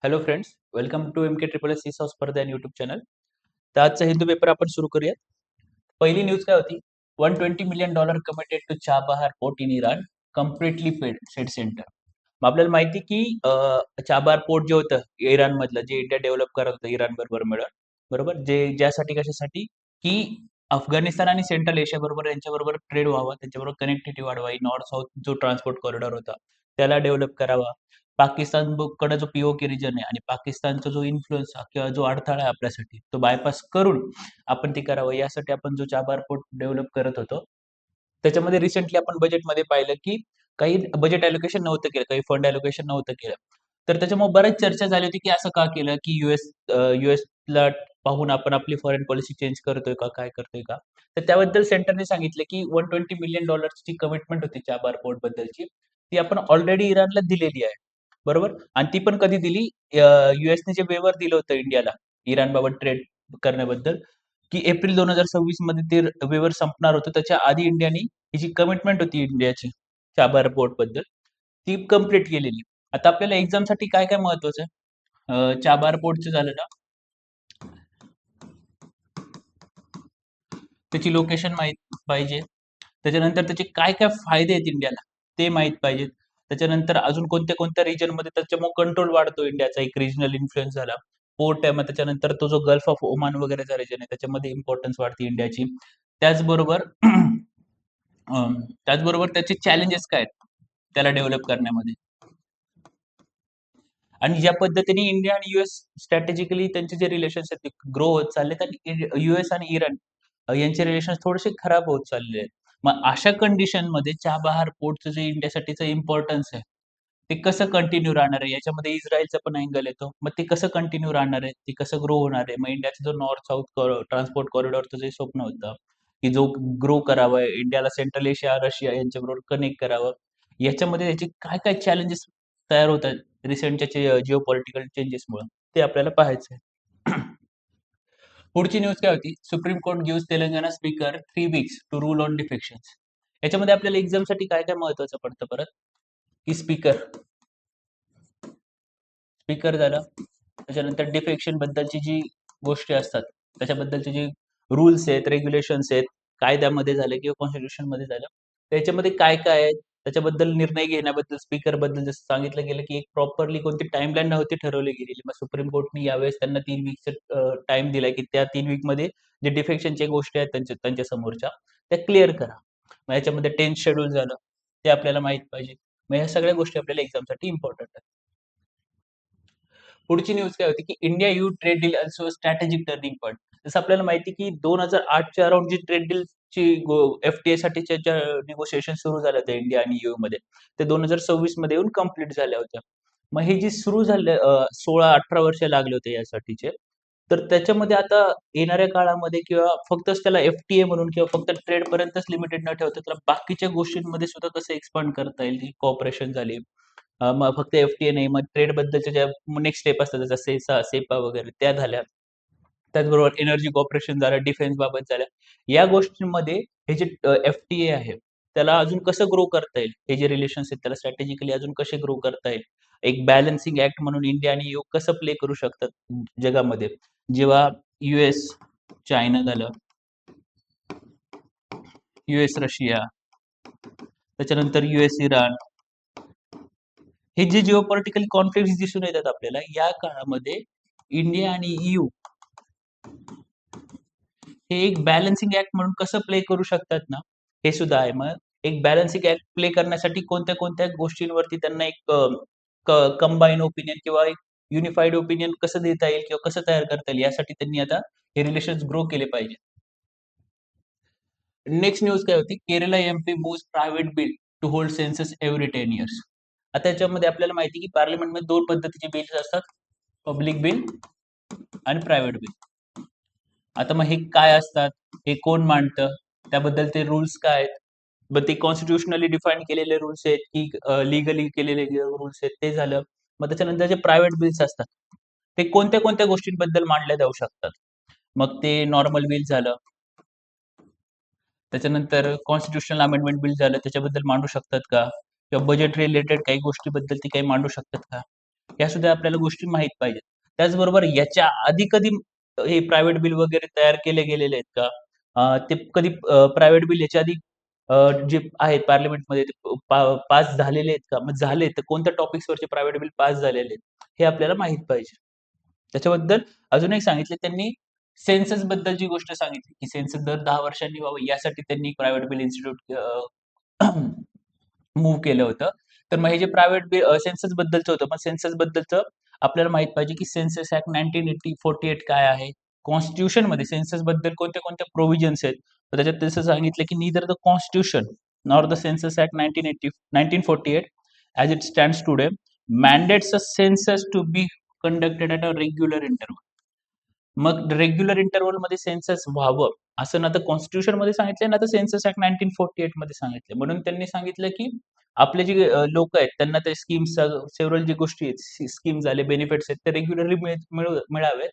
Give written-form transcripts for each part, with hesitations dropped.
Hello friends, welcome to M K triple S C स्पर्धा YouTube channel. तर आजचा Hindu paper आपण सुरू करूयात. पहिली न्यूज काय होती? $120 million committed to Chabahar port in Iran, completely paid said centre. मग आपल्याला माहिती की चाबहार पोर्ट जे होतं इराण मधलं, जे इंडिया डेव्हलप करत होतं इराण बरोबर मिळून, बरोबर, जे ज्यासाठी कशासाठी की अफगाणिस्तान आणि सेंट्रल एशिया बरोबर यांच्याबरोबर ट्रेड व्हावा, त्यांच्याबरोबर कनेक्टिव्हिटी वाढवावी, नॉर्थ साऊथ जो ट्रान्सपोर्ट कॉरिडॉर होता त्याला डेव्हलप करावा. पाकिस्तानकडे जो पीओके रिजन आहे आणि पाकिस्तानचा जो इन्फ्लुएन्स किंवा जो अडथळा आहे आपल्यासाठी तो बायपास करून आपण ते करावं, यासाठी आपण जो चाबार पोर्ट डेव्हलप करत होतो. त्याच्यामध्ये रिसेंटली आपण बजेटमध्ये पाहिलं की काही बजेट अलोकेशन नव्हतं केलं, काही फंड अलोकेशन नव्हतं केलं. तर त्याच्यामुळे बऱ्याच चर्चा झाली होती की असं का केलं, की युएसला पाहून आपण आपली फॉरेन पॉलिसी चेंज करतोय का, काय करतोय का. तर त्याबद्दल सेंटरने सांगितलं की $120 million कमिटमेंट होती चाबार पोर्ट बद्दलची, ती आपण ऑलरेडी इराणला दिलेली आहे, बरोबर. आणि ती पण कधी दिली? युएसने जे वेवर दिलं होतं इंडियाला इराणबाबत ट्रेड करण्याबद्दल, की एप्रिल 2026 मध्ये ते वेवर संपणार होतं. त्याच्या आधी इंडियाने ही जी कमिटमेंट होती इंडियाची चाबार पोर्ट बद्दल, ती कंप्लीट केलेली. आता आपल्याला एक्झामसाठी काय काय महत्वाचं आहे? चाबार पोर्टचं झालं ना, त्याची लोकेशन माहीत पाहिजे. त्याच्यानंतर त्याचे काय काय फायदे आहेत इंडियाला ते माहीत पाहिजेत. त्याच्यानंतर अजून कोणत्या कोणत्या रिजनमध्ये त्याच्यामुळे कंट्रोल वाढतो इंडियाचा, एक रिजनल इन्फ्लुएन्स झाला. पोर्ट आहे, मग त्याच्यानंतर तो जो गल्फ ऑफ ओमान वगैरेचा रिजन आहे त्याच्यामध्ये इम्पॉर्टन्स वाढते इंडियाची. त्याचबरोबर त्याचबरोबर त्याचे चॅलेंजेस काय आहेत त्याला डेव्हलप करण्यामध्ये, आणि ज्या पद्धतीने इंडिया आणि युएस स्ट्रॅटेजिकली त्यांचे जे रिलेशन्स आहेत ते ग्रो होत चाललेत, आणि युएस आणि इराण यांचे रिलेशन थोडेसे खराब होत चालले आहेत. मग अशा कंडिशन मध्ये चाबहार पोर्टचं जे इंडियासाठीचं इम्पॉर्टन्स आहे ते कसं कंटिन्यू राहणार आहे, याच्यामध्ये इस्रायलचा पण अँगल येतो. मग ते कसं कंटिन्यू राहणार आहे, ते कसं ग्रो होणार आहे. मग इंडियाचा जो नॉर्थ साऊथ ट्रान्सपोर्ट कॉरिडॉरचं जे स्वप्न होतं की जो ग्रो करावं, इंडियाला सेंट्रल एशिया रशिया यांच्याबरोबर कनेक्ट करावं, याच्यामध्ये याचे काय काय चॅलेंजेस तयार होत आहेत रिसेंटच्या जिओ पॉलिटिकल चेंजेसमुळे, ते आपल्याला पाहायचं आहे. पुढची न्यूज काय होती? Supreme Court gives Telangana speaker 3 weeks to rule on defections. याच्यामध्ये आपल्याला एक्झामसाठी काय काय महत्वाचं पडतं परत, की स्पीकर स्पीकर झालं. त्याच्यानंतर डिफेक्शन बद्दलची जी गोष्टी असतात त्याच्याबद्दलचे जे रूल्स आहेत, रेग्युलेशन्स आहेत, कायद्यामध्ये झाले किंवा कॉन्स्टिट्यूशन मध्ये झालं, त्याच्यामध्ये काय काय आहे त्याच्याबद्दल निर्णय घेण्याबद्दल स्पीकर बद्दल जसं सांगितलं गेलं की एक प्रॉपरली कोणती टाइमलाईन नव्हती ठरवली गेलेली. मग सुप्रीम कोर्टने यावेळेस त्यांना 3 weeks टाइम दिलाय की त्या 3 week मध्ये जे डिफेक्शनच्या गोष्टी आहेत त्यांच्या समोरच्या त्या क्लिअर करा. मग याच्यामध्ये 10th शेड्यूल झालं, ते आपल्याला माहित पाहिजे. मग ह्या सगळ्या गोष्टी आपल्याला एक्झामसाठी इम्पॉर्टंट आहेत. पुढची न्यूज काय होती, की India you trade deal also strategic turning point. जसं आपल्याला माहिती की 2008च्या अराउंड जी ट्रेड डीलची एफटीए साठीच्या ज्या निगोशिएशन सुरू झाल्या होत्या इंडिया आणि यू मध्ये, ते 2026 मध्ये येऊन कंप्लीट झाल्या होत्या. मग हे जी सुरू झाले 16-18 वर्ष लागले होते यासाठीचे. तर त्याच्यामध्ये आता येणाऱ्या काळामध्ये किंवा फक्तच त्याला एफटीए म्हणून किंवा फक्त ट्रेड पर्यंतच लिमिटेड न ठेवता त्याला बाकीच्या गोष्टींमध्ये सुद्धा कसं एक्सपांड करता येईल, कॉपरेशन झाली. मग फक्त एफटीए नाही, मग ट्रेड बद्दलच्या ज्या नेक्स्ट स्टेप असतात जसं सेसा, सेपा वगैरे त्या झाल्या. त्याचबरोबर एनर्जी कॉर्पोरेशन झालं, डिफेन्स बाबत झाल्या. या गोष्टींमध्ये हे जे एफटीए आहे त्याला अजून कसं ग्रो करता येईल, हे जे रिलेशन्स आहेत त्याला स्ट्रॅटेजिकली अजून कसे ग्रो करता येईल, एक बॅलन्सिंग ऍक्ट म्हणून इंडिया आणि यू कसं प्ले करू शकतात जगामध्ये, जेव्हा युएस चायना झालं, युएस रशिया, त्याच्यानंतर युएस इराण, हे जे जिओपॉलिटिकल कॉन्फ्लिक्ट दिसून येतात आपल्याला या काळामध्ये, इंडिया आणि ईयू हे एक बॅलन्सिंग ऍक्ट म्हणून कसं प्ले करू शकतात ना, हे सुद्धा आहे. मग एक बॅलन्सिंग ऍक्ट प्ले करण्यासाठी कोणत्या कोणत्या गोष्टींवरती त्यांना एक कंबाईन ओपिनियन किंवा एक युनिफाईड ओपिनियन कसं देता येईल किंवा कसं तयार करता येईल, यासाठी त्यांनी आता हे रिलेशन्स ग्रो केले पाहिजे. नेक्स्ट न्यूज काय होती? Kerala MP moves private bill to hold census every 10 years. आता याच्यामध्ये आपल्याला माहिती की पार्लमेंटमध्ये 2 पद्धतीचे बिल्स असतात, पब्लिक बिल आणि प्रायव्हेट बिल. आता मग हे काय असतात, हे कोण मांडतं, त्याबद्दल ते रूल्स काय आहेत, मग ते कॉन्स्टिट्युशनली डिफाईन केलेले रूल्स आहेत की लिगली केलेले रूल्स आहेत, ते झालं. मग त्याच्यानंतर जे प्रायव्हेट बिल्स असतात ते कोणत्या कोणत्या गोष्टींबद्दल मांडल्या जाऊ शकतात. मग ते नॉर्मल बिल झालं, त्याच्यानंतर कॉन्स्टिट्यूशनल अमेंडमेंट बिल झालं, त्याच्याबद्दल मांडू शकतात का, किंवा बजेट रिलेटेड काही गोष्टीबद्दल ती काही मांडू शकतात का. या सुद्धा आपल्याला गोष्टी माहित पाहिजेत. त्याचबरोबर याच्या आधी कधी हे प्रायव्हेट बिल वगैरे तयार केले गेलेले आहेत का? ते कधी प्रायव्हेट बिल याच्या आधी जे आहेत पार्लमेंटमध्ये ते पास झालेले आहेत का? मग झाले तर कोणत्या टॉपिक्सवरचे प्रायव्हेट बिल पास झालेले आहेत, हे आपल्याला माहित पाहिजे. त्याच्याबद्दल अजून एक सांगितले त्यांनी सेन्सस बद्दलची गोष्ट सांगितली, की सेन्सस दर 10 वर्षांनी व्हावं यासाठी त्यांनी प्रायव्हेट बिल इन्स्टिट्यूट मूव्ह केलं होतं. तर मग हे जे प्रायव्हेट सेन्सस बद्दलचं होतं. मग सेन्सस बद्दलचं आपल्याला माहित पाहिजे, की सेन्सस ॲक्ट 1948 काय आहे? कॉन्स्टिट्यूशनमध्ये सेन्सस बद्दल कोणत्या-कोणत्या प्रोव्हिजन्स आहेत. तर त्याच्यात तसं सांगितलं, की neither the constitution nor the census act 1948 as it stands today mandates a census to be conducted at a regular interval. मग रेग्युलर इंटरव्हलमध्ये सेन्सस व्हावं असं ना तर कॉन्स्टिट्यूशनमध्ये सांगितलंय ना तर सेन्सस ॲक्ट 1948 मध्ये सांगितलंय. म्हणून त्यांनी सांगितलं की आपले जे लोक आहेत त्यांना ते स्कीम्स सेव्हरल जी गोष्टी आहेत स्कीम झाले बेनिफिट्स आहेत ते रेग्युलरली मिळावेत.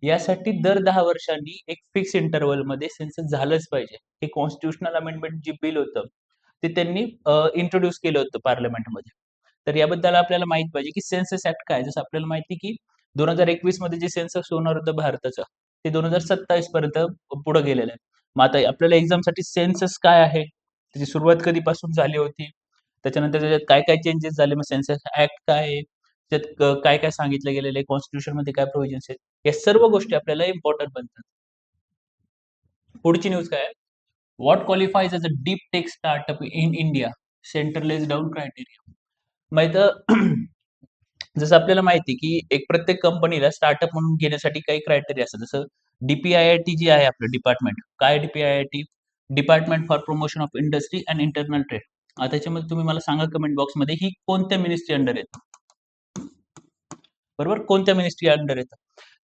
यासाठी दर 10 वर्षांनी एक फिक्स इंटरव्हलमध्ये सेन्सस झालंच पाहिजे. हे कॉन्स्टिट्यूशनल अमेंडमेंट जे बिल होतं ते त्यांनी इंट्रोड्यूस केलं होतं पार्लमेंटमध्ये. तर याबद्दल आपल्याला माहित पाहिजे की सेन्सस ॲक्ट काय? जसं आपल्याला माहिती की 2021 मध्ये जे सेन्सस होणार होतं भारताचं, ते 2027 पर्यंत पुढे गेलेलं आहे. मग आता आपल्याला एक्झामसाठी सेन्सस काय आहे? त्याची सुरुवात कधीपासून झाली होती? त्याच्यानंतर त्याच्यात काय-काय चेंजेस झाले? मग सेन्सस ॲक्ट काय आहे? त्याच्यात काय-काय सांगितलं गेलेलं आहे? कॉन्स्टिट्यूशनमध्ये काय प्रोव्हिजन्स आहेत? या सर्व गोष्टी आपल्याला इम्पोर्टंट बनतात. पुढची न्यूज काय आहे? What qualifies as a deep tech startup in India? Centre lays down criteria. मग इथं जसं आपल्याला माहिती आहे, की एक प्रत्येक कंपनीला स्टार्टअप म्हणून घेण्यासाठी काही क्रायटेरिया असतात. जसं डी-पी-आय-आय-टी जी आहे आपलं डिपार्टमेंट. काय D-P-I-I-T? Department for promotion of industry and internal trade. त्याच्यामध्ये तुम्ही मला सांगा कमेंट बॉक्समध्ये ही कोणत्या मिनिस्ट्री अंडर येतं? बरोबर? कोणत्या मिनिस्ट्री अंडर येतं?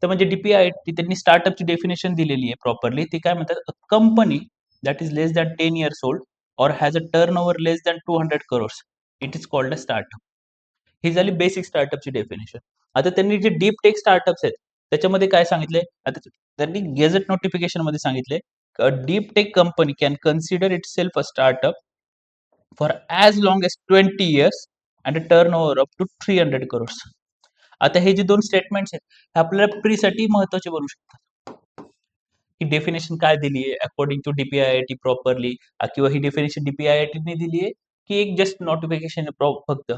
तर म्हणजे डी-पी-आय-आय-टी त्यांनी स्टार्टअपची डेफिनेशन दिलेली आहे प्रॉपरली. ते काय म्हणतात? A company that is less than 10 years old और has a turnover less than 200 crores. It is called a startup. ही झाली बेसिक स्टार्टअपची डेफिनेशन. आता त्यांनी जे डीप टेक स्टार्टअप्स आहेत, त्याच्यामध्ये काय सांगितलंय? आता त्यांनी गेझेट नोटिफिकेशनमध्ये सांगितलंय, a deep tech company can consider itself a startup for as long as 20 years and a turnover up to 300 crores. आता हे जे 2 स्टेटमेंट्स आहेत, हे आपल्याला प्रीसाठी महत्त्वाचे बनू शकतात. ही डेफिनेशन काय दिली आहे अकॉर्डिंग टू डी-पी-आय-आय-टी प्रॉपरली किंवा ही डेफिनेशन डी-पी-आय-आय-टीने दिली आहे, की एक जस्ट नोटिफिकेशन फक्त.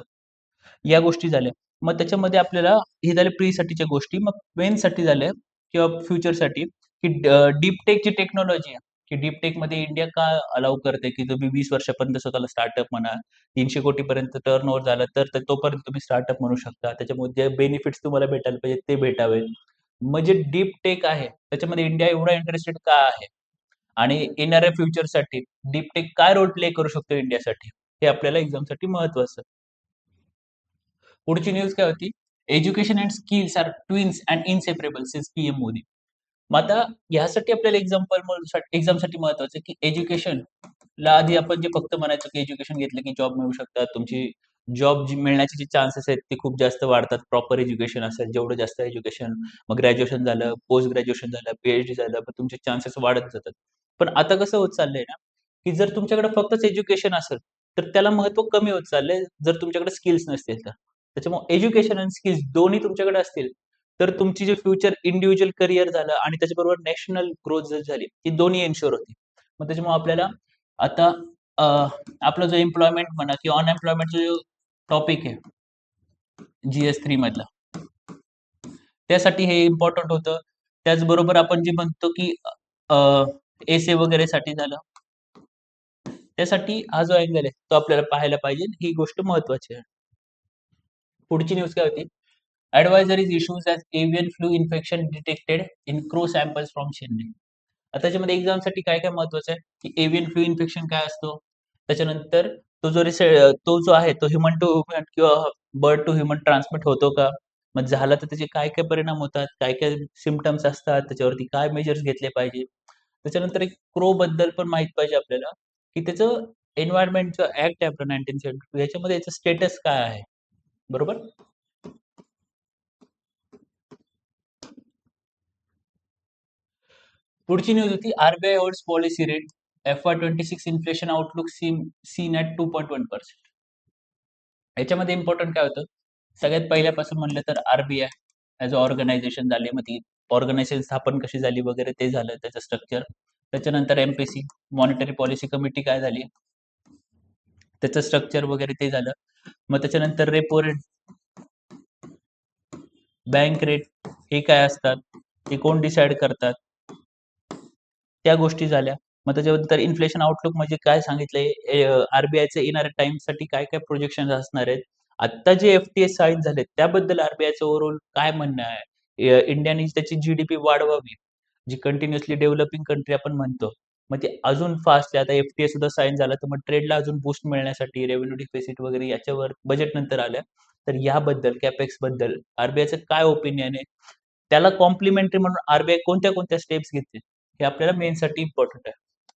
या गोष्टी झाल्या. मग त्याच्यामध्ये आपल्याला हे झाले प्रीसाठीच्या गोष्टी. मग मेनसाठी झाल्या किंवा फ्युचरसाठी, की डीप टेकची टेक्नॉलॉजी आहे, की डीप टेकमध्ये इंडिया का अलाऊ करते, की तुम्ही 20 वर्षापर्यंत स्वतःला स्टार्टअप म्हणा, 300 कोटीपर्यंत टर्नओव्हर झालं तर तोपर्यंत तुम्ही स्टार्टअप म्हणू शकता. त्याच्यामध्ये जे बेनिफिट्स तुम्हाला भेटायला पाहिजे ते भेटावेत. मग जे डीप टेक आहे, त्याच्यामध्ये इंडिया एवढा इंटरेस्टेड का आहे? आणि येणाऱ्या फ्युचरसाठी डीप टेक काय रोल प्ले करू शकतो इंडियासाठी? हे आपल्याला एक्झामसाठी महत्त्वाचं. पुढची न्यूज काय होती? Education and skills are twins and inseparable since PM Modi. मग आता ह्यासाठी आपल्याला एक्झामसाठी महत्वाचं आहे, की एज्युकेशनला आधी आपण जे फक्त म्हणायचो, की एज्युकेशन घेतलं की जॉब मिळू शकतात. तुमची जॉब जी मिळण्याचे जे चान्सेस आहेत ते खूप जास्त वाढतात. प्रॉपर एज्युकेशन असेल, जेवढं जास्त एज्युकेशन, मग ग्रॅज्युएशन झालं, पोस्ट ग्रॅज्युएशन झालं, पी-एच-डी झालं, मग तुमचे चान्सेस वाढत जातात. पण आता कसं होत चाललंय ना, की जर तुमच्याकडे फक्तच एज्युकेशन असेल, तर त्याला महत्त्व कमी होत चाललंय, जर तुमच्याकडे स्किल्स नसतील तर. त्याच्यामुळे एज्युकेशन आणि स्किल्स दोन्ही तुमच्याकडे असतील, तर तुमची जे फ्युचर इंडिव्हिज्युअल करियर झालं आणि त्याच्याबरोबर नॅशनल ग्रोथ जर झाली, ही दोन्ही एन्शुअर होती. मग त्याच्यामुळे आपल्याला आता अ, आपला जो एम्प्लॉयमेंट म्हणा किंवा अनएम्प्लॉयमेंटचा जो टॉपिक आहे, जी-एस-3 मधला, त्यासाठी हे इम्पोर्टंट होतं. त्याचबरोबर आपण जे म्हणतो, की एसे वगैरेसाठी झालं, त्यासाठी हा जो अँगल आहे, तो आपल्याला पाहायला पाहिजे. ही गोष्ट महत्त्वाची आहे. पुढची न्यूज काय होती? Advisories issues as avian flu infection detected in crow samples from Chennai. आता त्याच्यामध्ये एक्झामसाठी काय-काय महत्त्वाचं आहे, की एव्हियन फ्लू इन्फेक्शन काय असतो? त्याच्यानंतर तो जो आहे तो ह्युमन टू ह्युमन किंवा बर्ड टू ह्युमन ट्रान्समिट होतो का? मग झाला तर त्याचे काय-काय परिणाम होतात? काय-काय सिम्प्टम्स असतात? त्याच्यावरती काय मेजर्स घेतले पाहिजे? त्याच्यानंतर एक क्रोबद्दल पण माहीत पाहिजे आपल्याला, की त्याचं एन्व्हायर्नमेंटचं ॲक्ट आहे आपलं 1972 याच्यामध्ये याचं स्टेटस काय आहे? बरोबर? पुढची न्यूज होती RBI holds policy rate FY 26 inflation outlook seen at 2.1%. याच्यामध्ये इम्पोर्टंट काय होतं? सगळ्यात पहिल्यापासून म्हणलं तर आरबीआय ॲज अ ऑर्गनायझेशन झाली, मग ती ऑर्गनायझेशन स्थापन कशी झाली वगैरे ते झालं त्याचं स्ट्रक्चर. त्याच्यानंतर एमपीसी मॉनिटरी पॉलिसी कमिटी काय झाली, त्याचं स्ट्रक्चर वगैरे ते झालं. मग त्याच्यानंतर रेपो रेट, बँक रेट हे काय असतात, ते कोण डिसाईड करतात, त्या गोष्टी झाल्या. मग त्याच्यानंतर इन्फ्लेशन आउटलुक म्हणजे काय सांगितलंय, आरबीआयचे येणाऱ्या टाइमसाठी काय काय प्रोजेक्शन असणार आहेत. आता जे एफटीए साईन झाले त्याबद्दल आरबीआयचं ओव्हरऑल काय म्हणणं आहे, इंडियाने त्याची जीडीपी वाढवावी, जी कंटिन्युअसली डेव्हलपिंग कंट्री आपण म्हणतो, मग ते अजून फास्ट आहे. आता एफटीए सुद्धा साईन झालं तर मग ट्रेडला अजून बूस्ट मिळण्यासाठी रेव्हेन्यू डिफिसिट वगैरे याच्यावर बजेट नंतर आल्या. तर याबद्दल कॅपेक्स बद्दल आरबीआयचं काय ओपिनियन आहे, त्याला कॉम्प्लिमेंटरी म्हणून आरबीआय कोणत्या कोणत्या स्टेप्स घेते, हे आपल्याला मेनसाठी इम्पॉर्टंट आहे.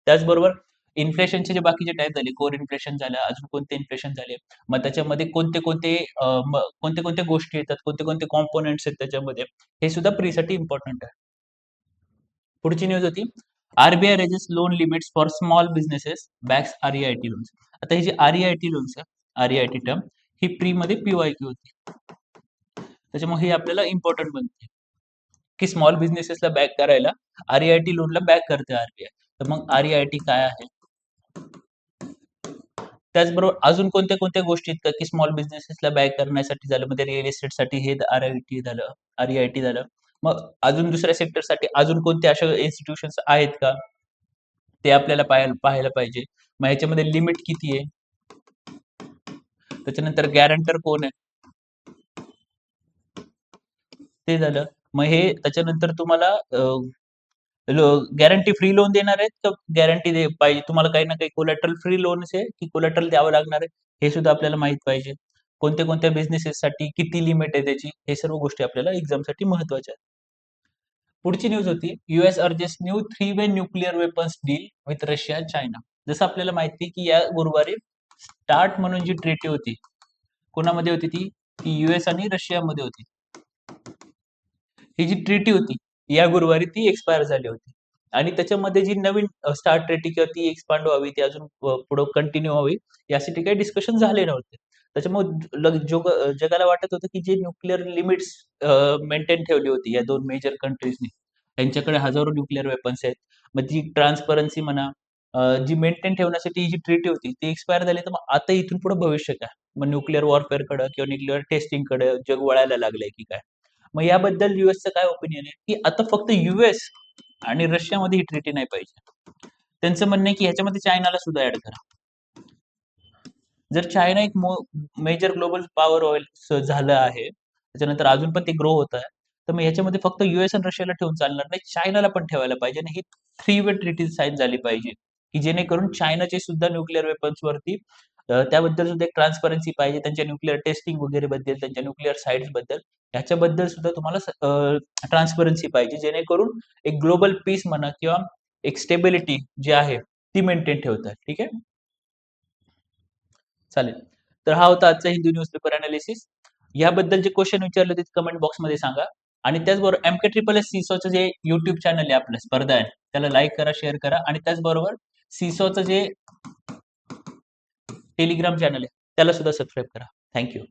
त्याचबरोबर इन्फ्लेशनचे जे बाकीचे टाईप झाले, कोर इन्फ्लेशन झालं, अजून कोणते इन्फ्लेशन झाले, मग त्याच्यामध्ये कोणते कोणते कोणते कोणत्या गोष्टी येतात, कोणते कोणते कॉम्पोनंट्स आहेत त्याच्यामध्ये, हे सुद्धा प्रीसाठी इम्पॉर्टंट आहे. पुढची न्यूज होती, RBI raises loan limits for small businesses bags REIT loans. आता ही जी आरईआयटी लोन्स आहे, आरईआयटी टर्म ही प्री मध्ये पीवायक्यू होती, त्याच्यामुळे ही आपल्याला इम्पॉर्टंट बनते की स्मॉल बिझनेसेसला बॅक करायला आरईआयटी लोनला बॅक करते आरबीआय. तर मग आरईआयटी काय आहे, त्याचबरोबर अजून कोणत्या कोणत्या गोष्टी आहेत का की स्मॉल बिझनेसेसला बॅक करण्यासाठी झालं, म्हणजे रिअल एस्टेटसाठी हे आरआयटी झालं, आरईआयटी झालं. मग अजून दुसऱ्या सेक्टरसाठी अजून कोणते अशा इन्स्टिट्यूशन्स आहेत का, ते आपल्याला पाहायला पाहिजे. मग ह्याच्यामध्ये लिमिट किती आहे, त्याच्यानंतर गॅरंटर कोण आहे ते झालं. मग हे त्याच्यानंतर तुम्हाला गॅरंटी फ्री लोन देणार आहेत का गॅरंटी पाहिजे तुम्हाला, काही ना काही कोलॅटरल फ्री लोन्स आहे की कोलॅटरल द्यावं लागणार आहे, हे सुद्धा आपल्याला माहित पाहिजे. कोणत्या कोणत्या बिझनेसेससाठी किती लिमिट आहे त्याची, हे सर्व गोष्टी आपल्याला एक्झामसाठी महत्वाच्या आहेत. पुढची न्यूज होती, युएस अर्जेस न्यू 3-वे nuclear weapons deal with Russia China. जसं आपल्याला माहिती आहे की या गुरुवारी स्टार्ट म्हणून जी ट्रीटी होती, कोणामध्ये होती ती युएस आणि रशियामध्ये होती. ही जी ट्रीटी होती या गुरुवारी ती एक्सपायर झाली होती, आणि त्याच्यामध्ये जी नवीन स्टार्ट ट्रीटी किंवा ती एक्सपांड व्हावी, ती अजून पुढे कंटिन्यू व्हावी, यासाठी काही डिस्कशन झाले नव्हते. त्याच्यामुळे जगाला वाटत होतं की जे न्यूक्लिअर लिमिट्स मेंटेन ठेवली होती या दोन मेजर कंट्रीजनी, त्यांच्याकडे हजारो न्यूक्लिअर वेपन्स आहेत, मग जी ट्रान्सपरन्सी म्हणा, जी मेंटेन ठेवण्यासाठी ही जी ट्रीटी होती ती एक्सपायर झाली. तर मग आता इथून पुढे भविष्य काय, मग न्यूक्लिअर वॉरफेअर कडे किंवा न्यूक्लिअर टेस्टिंग कडे जग वळायला लागलंय की काय. मग याबद्दल युएसचं काय ओपिनियन आहे की आता फक्त युएस आणि रशियामध्ये ही ट्रीटी नाही पाहिजे. त्यांचं म्हणणं आहे की ह्याच्यामध्ये चायनाला सुद्धा ऍड करा. जर चायना एक मेजर ग्लोबल पॉवर ऑइल झालं आहे, त्याच्यानंतर अजून पण ते ग्रो होत आहे, तर मग ह्याच्यामध्ये फक्त युएस आणि रशियाला ठेवून चालणार नाही, चायनाला पण ठेवायला पाहिजे. आणि ही 3-वे ट्रीटी साईन झाली पाहिजे की जेणेकरून चायनाचे सुद्धा न्यूक्लिअर वेपन्स वरती त्याबद्दल सुद्धा एक ट्रान्सपरन्सी पाहिजे, त्यांच्या न्यूक्लिअर टेस्टिंग वगैरे बद्दल, त्यांच्या न्यूक्लिअर साइट्स बद्दल, ह्याच्याबद्दल सुद्धा तुम्हाला ट्रान्सपरन्सी पाहिजे, जेणेकरून एक ग्लोबल पीस म्हणा किंवा एक स्टेबिलिटी जी आहे ती मेंटेन ठेवतात. ठीक आहे, चालेल. तर हा होता आजचा हिंदू न्यूजपेपर अनालिसिस. याबद्दल जे क्वेश्चन विचारले ते कमेंट बॉक्समध्ये सांगा. आणि त्याचबरोबर एमके ट्रिपल एस सीसोचं जे युट्यूब चॅनल आहे आपलं स्पर्धा आहे, त्याला लाईक करा, शेअर करा. आणि त्याचबरोबर सीसोचं जे टेलिग्राम चॅनल आहे त्याला सुद्धा सबस्क्राईब करा. थँक्यू.